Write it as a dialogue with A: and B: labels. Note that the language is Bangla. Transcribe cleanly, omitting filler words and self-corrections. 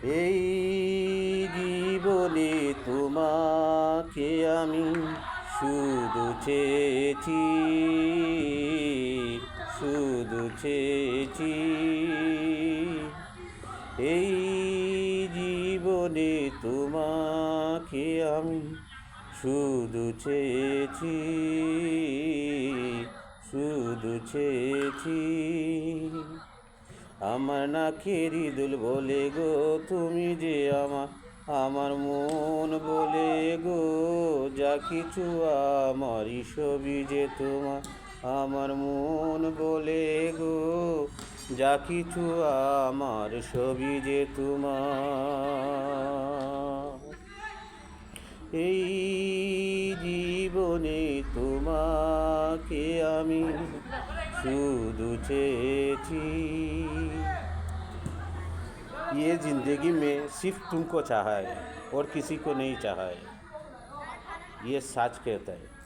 A: এই জীবনে তোমাকে আমি শুধু চেয়েছি, শুধু চেয়েছি। এই জীবনে তোমাকে আমি শুধু চেয়েছি, শুধু চেয়েছি। আমার নাকেরই দুল বলে গো তুমি যে আমার মন বলে গো, যা কিছু আমারই সবই যে তোমার। আমার মন বলে গো, যা কিছু আমার সবই যে তোমার। এই জীবনে তোমাকে আমি শুধু চেয়েছি। ये ज़िंदगी में सिर्फ तुमको चाहा है और किसी को नहीं चाहा है, ये सच कहता है।